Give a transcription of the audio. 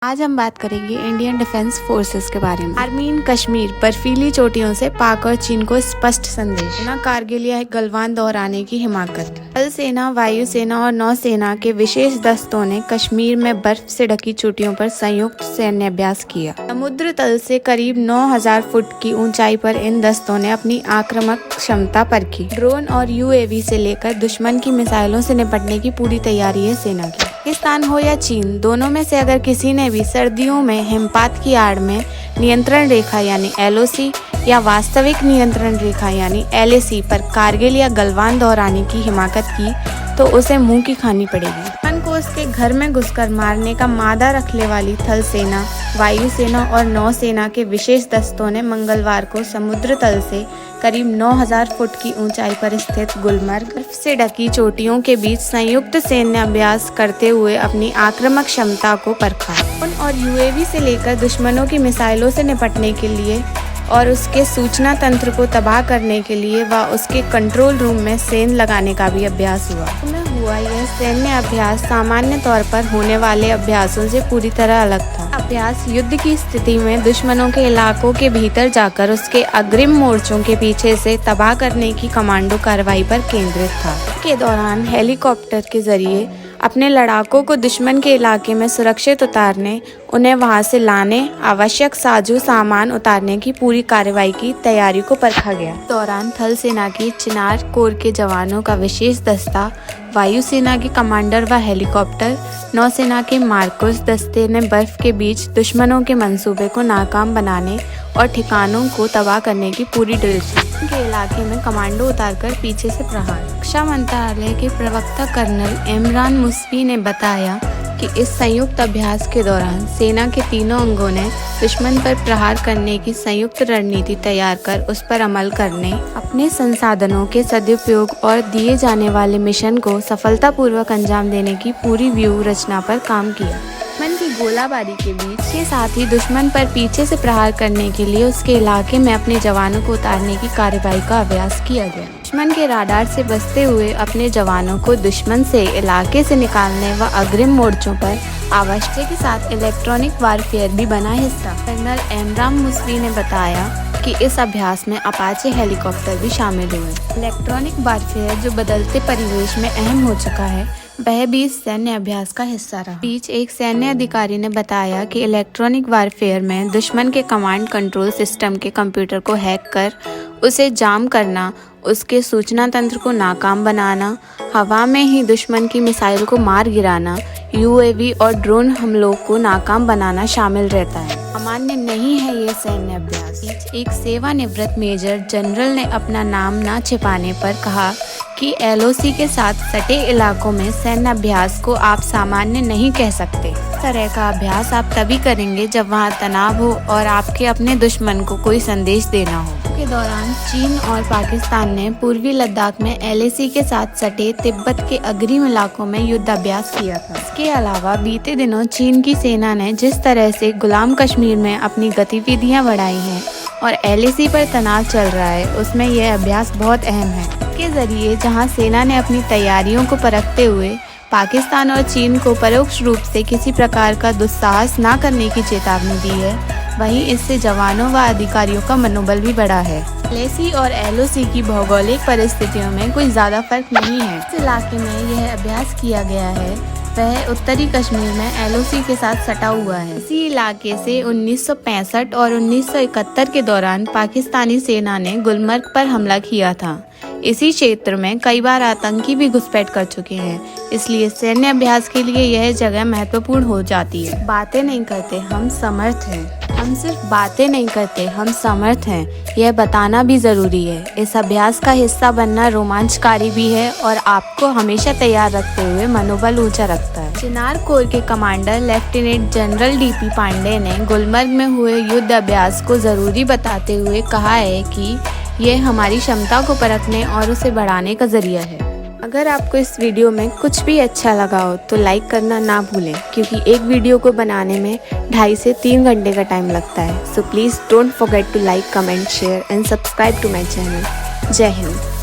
आज हम बात करेंगे इंडियन डिफेंस फोर्सेस के बारे में। आर्मी इन कश्मीर बर्फीली चोटियों से पाक और चीन को स्पष्ट संदेश। न कारगिल या गलवान दोहराने की हिमाकत। थल सेना, वायु सेना और नौसेना के विशेष दस्तों ने कश्मीर में बर्फ से ढकी चोटियों पर संयुक्त सैन्य अभ्यास किया। समुद्र तल से करीब 9000 फुट की ऊंचाई पर इन दस्तों ने अपनी आक्रामक क्षमता परखी। ड्रोन और यूएवी से लेकर दुश्मन की मिसाइलों से निपटने की पूरी तैयारी है सेना की। पाकिस्तान हो या चीन, दोनों में से अगर किसी ने भी सर्दियों में हिमपात की आड़ में नियंत्रण रेखा यानी LOC या वास्तविक नियंत्रण रेखा यानी LAC पर कारगिल या गलवान दोहराने की हिमाकत की तो उसे मुंह की खानी पड़ेगी। दुश्मन को उसके घर में घुसकर मारने का मादा रखने वाली थल सेना, वायु सेना और नौसेना के विशेष दस्तों ने मंगलवार को समुद्र तल से करीब 9000 फुट की ऊंचाई पर स्थित गुलमर्ग बर्फ से ढकी चोटियों के बीच संयुक्त सैन्य अभ्यास करते हुए अपनी आक्रामक क्षमता को परखा। ड्रोन और UAV से लेकर दुश्मनों की मिसाइलों से निपटने के लिए और उसके सूचना तंत्र को तबाह करने के लिए व उसके कंट्रोल रूम में सेंध लगाने का भी अभ्यास हुआ। यह सैन्य अभ्यास सामान्य तौर पर होने वाले अभ्यासों से पूरी तरह अलग था। अभ्यास युद्ध की स्थिति में दुश्मनों के इलाकों के भीतर जाकर उसके अग्रिम मोर्चों के पीछे से तबाह करने की कमांडो कार्रवाई पर केंद्रित था। के दौरान हेलीकॉप्टर के जरिए अपने लड़ाकों को दुश्मन के इलाके में सुरक्षित उतारने, उन्हें वहां से लाने, आवश्यक साजो सामान उतारने की पूरी कार्रवाई की तैयारी को परखा गया। दौरान थल सेना की चिनार कोर के जवानों का विशेष दस्ता, वायुसेना के कमांडर व हेलीकॉप्टर, नौसेना के मार्कोस दस्ते ने बर्फ के बीच दुश्मनों के मंसूबे को नाकाम बनाने और ठिकानों को तबाह करने की पूरी ड्रिल की। के इलाके में कमांडो उतारकर पीछे से प्रहार। रक्षा मंत्रालय के प्रवक्ता कर्नल इमरान मुस्वी ने बताया कि इस संयुक्त अभ्यास के दौरान सेना के तीनों अंगों ने दुश्मन पर प्रहार करने की संयुक्त रणनीति तैयार कर उस पर अमल करने, अपने संसाधनों के सदुपयोग और दिए जाने वाले मिशन को सफलतापूर्वक अंजाम देने की पूरी व्यूह रचना पर काम किया। दुश्मन की गोलाबारी के बीच के साथ ही दुश्मन पर पीछे से प्रहार करने के लिए उसके इलाके में अपने जवानों को उतारने की कार्रवाई का अभ्यास किया गया। दुश्मन के राडार से बचते हुए अपने जवानों को दुश्मन से इलाके से निकालने व अग्रिम मोर्चों पर आवश्यक के साथ इलेक्ट्रॉनिक वारफेयर भी बना हिस्सा। कर्नल इमरान मुस्वी ने बताया कि इस अभ्यास में अपाचे हेलीकॉप्टर भी शामिल हुए। इलेक्ट्रॉनिक वारफेयर जो बदलते परिवेश में अहम हो चुका है, वह भी इस सैन्य अभ्यास का हिस्सा रहा। बीच एक सैन्य अधिकारी ने बताया कि इलेक्ट्रॉनिक वारफेयर में दुश्मन के कमांड कंट्रोल सिस्टम के कंप्यूटर को हैक कर उसे जाम करना, उसके सूचना तंत्र को नाकाम बनाना, हवा में ही दुश्मन की मिसाइल को मार गिराना, UAV और ड्रोन हमलों को नाकाम बनाना शामिल रहता है। सामान्य नहीं है ये सैन्य अभ्यास। एक सेवानिवृत्त मेजर जनरल ने अपना नाम न छिपाने पर कहा कि LOC के साथ सटे इलाकों में सैन्य अभ्यास को आप सामान्य नहीं कह सकते। इस तरह का अभ्यास आप तभी करेंगे जब वहाँ तनाव हो और आपके अपने दुश्मन को कोई संदेश देना हो। के दौरान चीन और पाकिस्तान ने पूर्वी लद्दाख में LAC के साथ सटे तिब्बत के अग्रिम इलाकों में युद्ध अभ्यास किया था। इसके अलावा बीते दिनों चीन की सेना ने जिस तरह से गुलाम कश्मीर में अपनी गतिविधियां बढ़ाई हैं और LAC पर तनाव चल रहा है, उसमें यह अभ्यास बहुत अहम है। इसके जरिए जहां सेना ने अपनी तैयारियों को परखते हुए पाकिस्तान और चीन को परोक्ष रूप से किसी प्रकार का दुस्साहस न करने की चेतावनी दी है, वहीं इससे जवानों व अधिकारियों का मनोबल भी बढ़ा है। LAC और LOC की भौगोलिक परिस्थितियों में कोई ज्यादा फर्क नहीं है। इस इलाके में यह अभ्यास किया गया है वह उत्तरी कश्मीर में LOC के साथ सटा हुआ है। इसी इलाके से 1965 और 1971 के दौरान पाकिस्तानी सेना ने गुलमर्ग पर हमला किया था। इसी क्षेत्र में कई बार आतंकी भी घुसपैठ कर चुके हैं, इसलिए सैन्य अभ्यास के लिए यह जगह महत्वपूर्ण हो जाती है। बातें नहीं करते, हम समर्थ हैं। हम सिर्फ बातें नहीं करते, हम समर्थ हैं, यह बताना भी जरूरी है। इस अभ्यास का हिस्सा बनना रोमांचकारी भी है और आपको हमेशा तैयार रखते हुए मनोबल ऊंचा रखता है। चिनार कोर के commander lieutenant general DP Pandey ने गुलमर्ग में हुए युद्ध अभ्यास को जरूरी बताते हुए कहा है कि यह हमारी क्षमता को परखने और उसे बढ़ाने का जरिया है। अगर आपको इस वीडियो में कुछ भी अच्छा लगा हो तो लाइक करना ना भूलें, क्योंकि एक वीडियो को बनाने में 2.5 से 3 घंटे का टाइम लगता है। So please don't forget to like, comment, share and subscribe to my channel. जय हिंद।